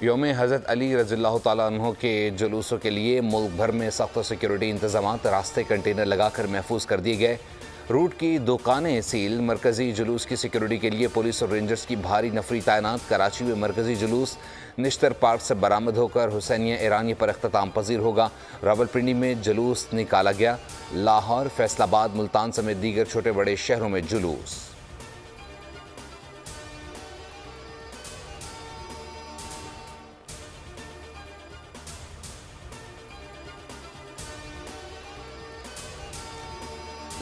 योम हज़रत अली रज़ियल्लाहु ताला अन्हो के जुलूसों के लिए मुल्क भर में सख्त सिक्योरिटी इंतजाम, रास्ते कंटेनर लगाकर महफूज कर दिए गए। रूट की दुकानें सील। मरकजी जुलूस की सिक्योरिटी के लिए पुलिस और रेंजर्स की भारी नफरी तैनात। कराची में मरकजी जुलूस निश्तर पार्क से बरामद होकर हुसैनिया ईरानी पर अख्ताम पजीर होगा। रावलपिंडी में जुलूस निकाला गया। लाहौर, फैसलाबाद, मुल्तान समेत दीगर छोटे बड़े शहरों में जुलूस।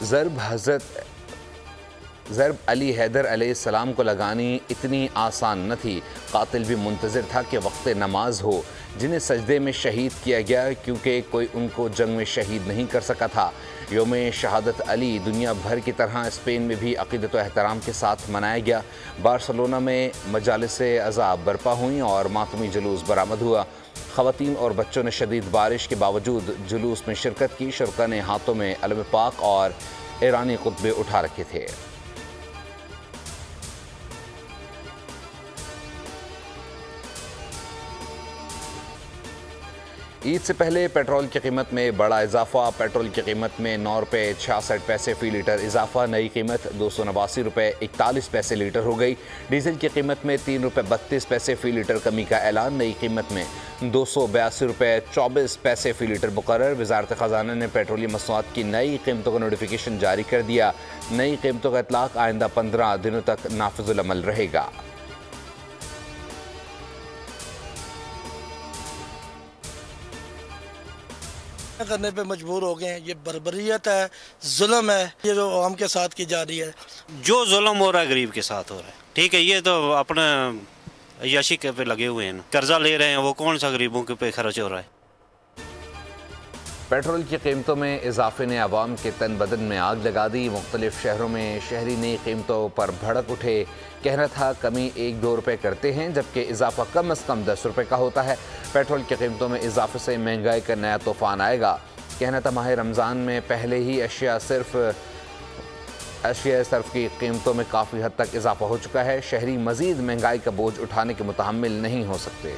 ज़रब अली हैदर अलैहिस्सलाम को लगानी इतनी आसान न थी। कातिल भी मुंतज़िर था कि वक्त नमाज हो, जिन्हें सजदे में शहीद किया गया, क्योंकि कोई उनको जंग में शहीद नहीं कर सका था। योम शहादत अली दुनिया भर की तरह स्पेन में भी अक़ीदत व एहतराम के साथ मनाया गया। बार्सिलोना में मजालिस अज़ाब बर्पा हुई और मातमी जुलूस बरामद हुआ। ख़वातीन और बच्चों ने शदीद बारिश के बावजूद जुलूस में शिरकत की। शुरका ने हाथों में अलम पाक और ईरानी खुतबे उठा रखे थे। ईद से पहले पेट्रोल की कीमत में बड़ा इजाफा। पेट्रोल की कीमत में 9 रुपये 66 पैसे फ़ी लीटर इजाफा। नई कीमत 289 रुपये 41 पैसे लीटर हो गई। डीजल की कीमत में 3 रुपये 32 पैसे फ़ी लीटर कमी का ऐलान। नई कीमत में 282 रुपये 24 पैसे फ़ी लीटर मुकर्रर। वज़ारत ख़ज़ाना ने पेट्रोलियम मसनूआत की नई कीमतों का नोटिफिकेशन जारी कर दिया। नई कीमतों का इतलाक़ आइंदा 15 दिनों तक नाफिज़ुल अमल रहेगा। करने पे मजबूर हो गए हैं। ये बर्बरियत है, जुल्म है, ये जो आवाम के साथ की जा रही है। जो जुल्म हो रहा है गरीब के साथ हो रहा है। ठीक है, ये तो अपने अय्याशी के पे लगे हुए हैं ना, कर्जा ले रहे हैं, वो कौन सा गरीबों के पे खर्च हो रहा है। पेट्रोल की कीमतों में इजाफे ने अवाम के तन बदन में आग लगा दी। मुख्तलिफ शहरों में शहरी नई कीमतों पर भड़क उठे। कहना था कमी 1-2 रुपये करते हैं, जबकि इजाफा कम अज़ कम 10 रुपये का होता है। पेट्रोल की कीमतों में इजाफे से महंगाई का नया तूफ़ान आएगा। कहना था माह रमज़ान में पहले ही अशिया सर्फ की कीमतों में काफ़ी हद तक इजाफा हो चुका है। शहरी मज़ीद महंगाई का बोझ उठाने के मुतहम्मिल नहीं हो सकते।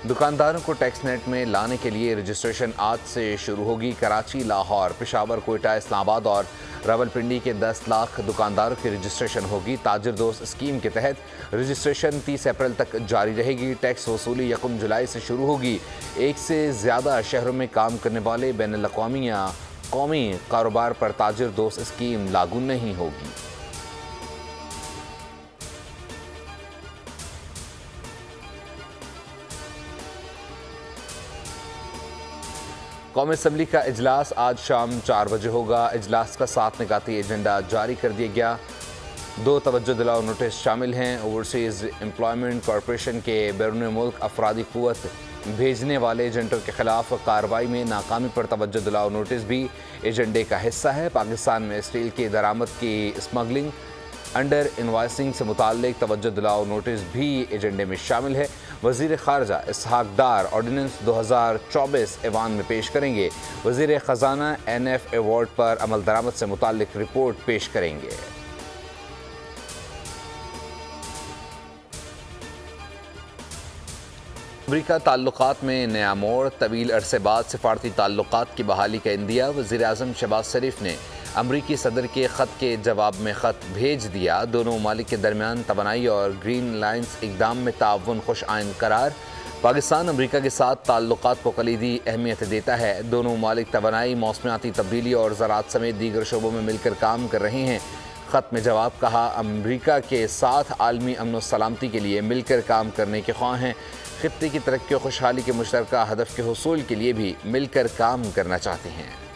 दुकानदारों को टैक्स नेट में लाने के लिए रजिस्ट्रेशन आज से शुरू होगी। कराची, लाहौर, पेशावर, कोयटा, इस्लामाबाद और रावलपिंडी के 10 लाख दुकानदारों की रजिस्ट्रेशन होगी। ताजिर दोस्त स्कीम के तहत रजिस्ट्रेशन 30 अप्रैल तक जारी रहेगी। टैक्स वसूली 1 जुलाई से शुरू होगी। एक से ज़्यादा शहरों में काम करने वाले बैनुल-अक़वामी या कौमी कारोबार पर ताजिर दोस्त स्कीम लागू नहीं होगी। कौमी असम्बली का इजलास आज शाम 4 बजे होगा। इजलास का 7 निकाती एजेंडा जारी कर दिया गया। 2 तवज्जो दिलाओ नोटिस शामिल हैं। ओवरसीज़ एम्प्लॉयमेंट कॉरपोरेशन के बैरून मुल्क अफरादी क़ुव्वत भेजने वाले एजेंटों के खिलाफ कार्रवाई में नाकामी पर तवज्जो दिलाओ नोटिस भी एजेंडे का हिस्सा है। पाकिस्तान में स्टील की दरामद की स्मगलिंग, अंडर इनवाइसिंग से मुताल्लिक तवज्जो दिलाओ नोटिस भी एजेंडे में शामिल है। वज़ीर ख़ारजा इसहाक़ डार ऑर्डिनेंस 2024 ऐवान में पेश करेंगे। वज़ीर ख़ज़ाना NF अवार्ड पर अमल दरामद से मुताल्लिक रिपोर्ट पेश करेंगे। अमरीका ताल्लुकात में नया मोड़। तवील अरसे बाद सिफारती ताल्लुकात की बहाली का इंदिया। वज़ीर आज़म शहबाज शरीफ ने अमरीकी सदर के ख़त के जवाब में ख़त भेज दिया। दोनों ममालिक के दरमियान तवानाई और ग्रीन लाइन्स इक़दाम में ताउन खुश आइन करार। पाकिस्तान अमरीका के साथ ताल्लुकात को कलीदी अहमियत देता है। दोनों ममालिक तवानाई, मौसमियाती तब्दीली और ज़राअत समेत दीगर शोबों में मिलकर काम कर रहे हैं। ख़त में जवाब कहा, अमरीका के साथ आलमी अमन व सलामती के लिए मिलकर काम करने के ख्वाह हैं। खित्ते की तरक्की और खुशहाली के मुश्तरका हदफ के हुसूल के लिए भी मिलकर काम करना चाहते हैं।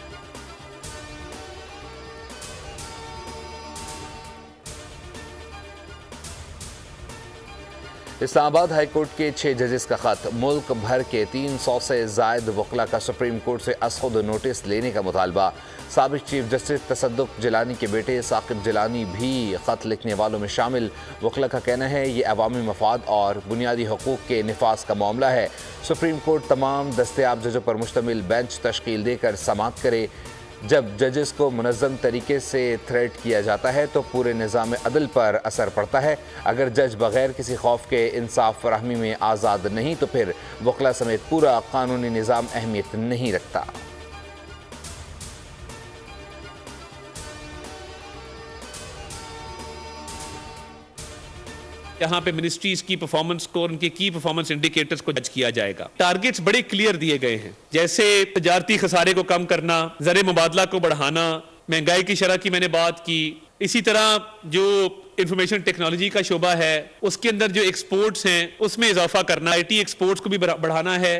इस्लामाबाद हाई कोर्ट के 6 जजेस का खत। मुल्क भर के 300 से ज़ायद वकला का सुप्रीम कोर्ट से अज़-खुद नोटिस लेने का मुतालबा। साबिक़ चीफ जस्टिस तसद्दुक़ जिलानी के बेटे साकिब जिलानी भी ख़त लिखने वालों में शामिल। वकला का कहना है ये अवामी मफाद और बुनियादी हकूक़ के निफाज का मामला है। सुप्रीम कोर्ट तमाम दस्तयाब जजों पर मुश्तमिल बेंच तश्कील देकर समाअत करे। जब जजेस को मुनज़्ज़म तरीके से थ्रेट किया जाता है तो पूरे निज़ाम अदल पर असर पड़ता है। अगर जज बग़ैर किसी खौफ के इंसाफ फराहमी में आज़ाद नहीं तो फिर वकला समेत पूरा कानूनी निज़ाम अहमियत नहीं रखता। यहाँ पे मिनिस्ट्रीज की परफॉर्मेंस को, उनके की परफॉर्मेंस इंडिकेटर्स को जज किया जाएगा। टारगेट्स बड़े क्लियर दिए गए हैं, जैसे तजारती खसारे को कम करना, ज़र मुबादला को बढ़ाना, महंगाई की शरह की मैंने बात की। इसी तरह जो इंफॉर्मेशन टेक्नोलॉजी का शोबा है उसके अंदर जो एक्सपोर्ट्स हैं उसमें इजाफा करना, IT एक्सपोर्ट्स को भी बढ़ाना है।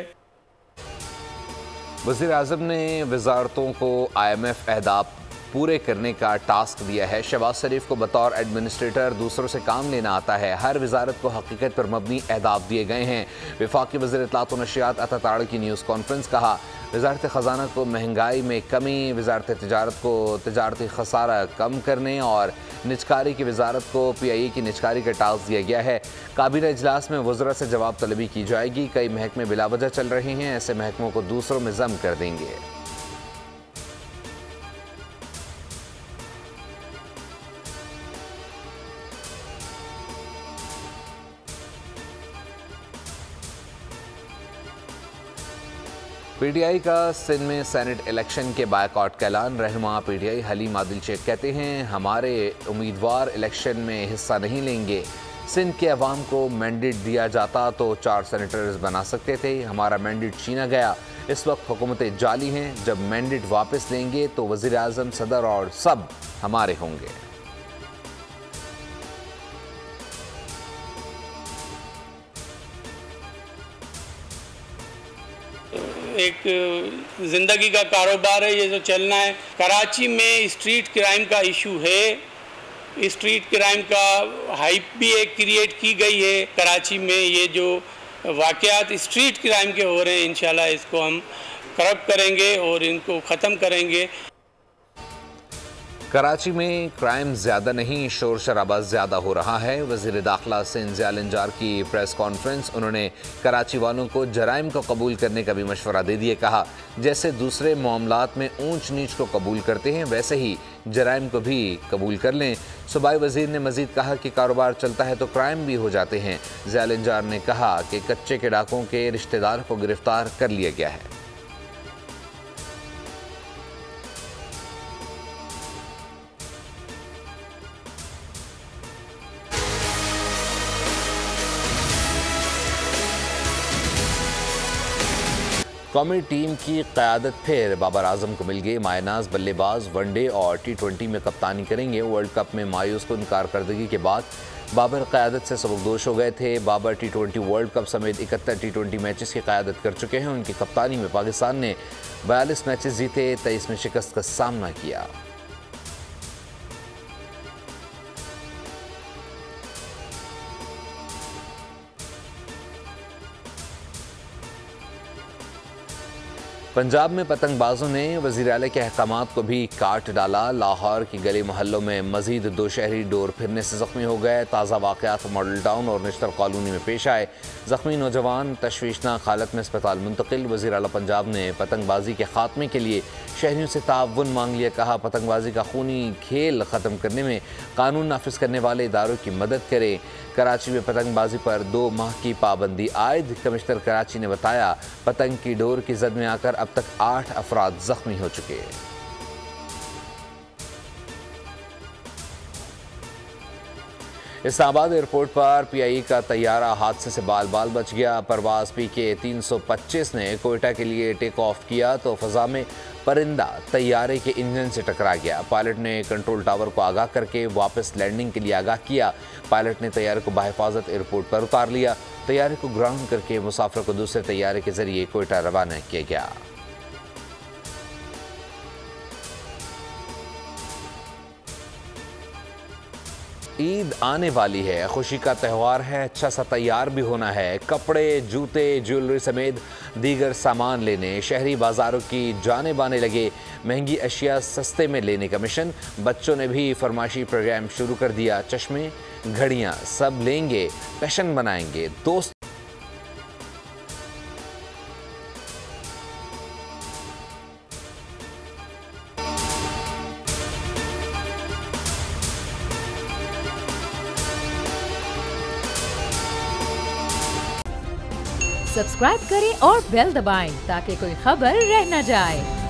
वज़ीर आज़म ने वज़ारतों को IMF अहदाफ पूरे करने का टास्क दिया है। शहबाज शरीफ को बतौर एडमिनिस्ट्रेटर दूसरों से काम लेना आता है। हर वजारत को हकीकत पर मबनी अहदाफ दिए गए हैं। वफाकी वज़ीर इत्तलात व नशियात अता ताड़ की न्यूज़ कॉन्फ्रेंस। कहा, वजारत ख़जाना को महंगाई में कमी, वजारत तिजारत को तिजारती खसारा कम करने और निजकारी की वजारत को PIA की निजकारी का टास्क दिया गया है। काबीना इजलास में वज़रा से जवाब तलबी की जाएगी। कई महकमे बिलावजह चल रहे हैं, ऐसे महकमों को दूसरों में ज़म कर देंगे। PTI का सिंध में सेनेट इलेक्शन के बायकॉट का ऐलान। रहनुमा PTI हलीम आदिल शेख कहते हैं, हमारे उम्मीदवार इलेक्शन में हिस्सा नहीं लेंगे। सिंध के अवाम को मैंडेट दिया जाता तो 4 सेनेटर्स बना सकते थे। हमारा मैंडेट छीना गया। इस वक्त हुकूमतें जाली हैं। जब मैंडेट वापस लेंगे तो वज़ीर आज़म, सदर और सब हमारे होंगे। एक ज़िंदगी का कारोबार है ये जो चलना है। कराची में स्ट्रीट क्राइम का इशू है। स्ट्रीट क्राइम का हाइप भी एक क्रिएट की गई है। कराची में ये जो वाक़यात स्ट्रीट क्राइम के हो रहे हैं, इंशाल्लाह इसको हम करब करेंगे और इनको ख़त्म करेंगे। कराची में क्राइम ज़्यादा नहीं, शोर शराबा ज़्यादा हो रहा है। वज़ीर दाखिला सिंध ज़ियाल इंजार की प्रेस कॉन्फ्रेंस। उन्होंने कराची वालों को जराइम को कबूल करने का भी मशवरा दे दिए। कहा, जैसे दूसरे मामलात में ऊंच नीच को कबूल करते हैं वैसे ही जराइम को भी कबूल कर लें। सूबाई वज़ीर ने मज़ीद कहा कि कारोबार चलता है तो क्राइम भी हो जाते हैं। ज़ियाल इंजार ने कहा कि कच्चे के डाकों के रिश्तेदार को गिरफ्तार कर लिया गया है। कौमी टीम की क़यादत फिर बाबर आजम को मिल गई। मायनाज बल्लेबाज वनडे और T20 में कप्तानी करेंगे। वर्ल्ड कप में मायूस कुन कारकर्दगी के बाद बाबर क़यादत से सबकदोश हो गए थे। बाबर T20 वर्ल्ड कप समेत 71 T20 मैचेस की क़यादत कर चुके हैं। उनकी कप्तानी में पाकिस्तान ने 42 मैचेस जीते, 23 में शिकस्त का सामना किया। पंजाब में पतंगबाजों ने वज़ीर आला के अहकामात को भी काट डाला। लाहौर की गली मोहल्लों में मजीद 2 शहरी डोर फिरने से ज़ख्मी हो गए। ताज़ा वाक़यात मॉडल टाउन और निश्तर कॉलोनी में पेश आए। ज़ख्मी नौजवान तशवीशनाक हालत में अस्पताल मुंतकिल। वज़ीर आला पंजाब ने पतंगबाजी के खात्मे के लिए शहरियों से ताउन मांग लिया। कहा, पतंगबाजी का खूनी खेल ख़त्म करने में कानून नाफिज करने वाले इदारों की मदद करें। कराची में पतंगबाजी पर 2 माह की पाबंदी आयद। कमिश्नर कराची ने बताया, पतंग की डोर की जद में आकर अब तक 8 अफराद जख्मी हो चुके हैं। इस्लामाबाद एयरपोर्ट पर PIA का तैयारा हादसे से बाल बाल बच गया। परवाज PK 325 ने कोयटा के लिए टेक ऑफ किया तो फ़ज़ा में परिंदा तैयारे के इंजन से टकरा गया। पायलट ने कंट्रोल टावर को आगाह करके वापस लैंडिंग के लिए आगाह किया। पायलट ने तैयारे को बाहिफाजत एयरपोर्ट पर उतार लिया। तैयारे को ग्राउंड करके मुसाफिर को दूसरे तैयारे के जरिए कोयटा रवाना किया गया। ईद आने वाली है, खुशी का त्यौहार है, अच्छा सा तैयार भी होना है। कपड़े, जूते, ज्वेलरी समेत दीगर सामान लेने शहरी बाजारों की जाने बाने लगे। महंगी अशिया सस्ते में लेने का मिशन। बच्चों ने भी फरमाइशी प्रोग्राम शुरू कर दिया। चश्मे, घड़ियां सब लेंगे, फैशन बनाएंगे। दोस्त सब्सक्राइब करें और बेल दबाएं ताकि कोई खबर रह न जाए।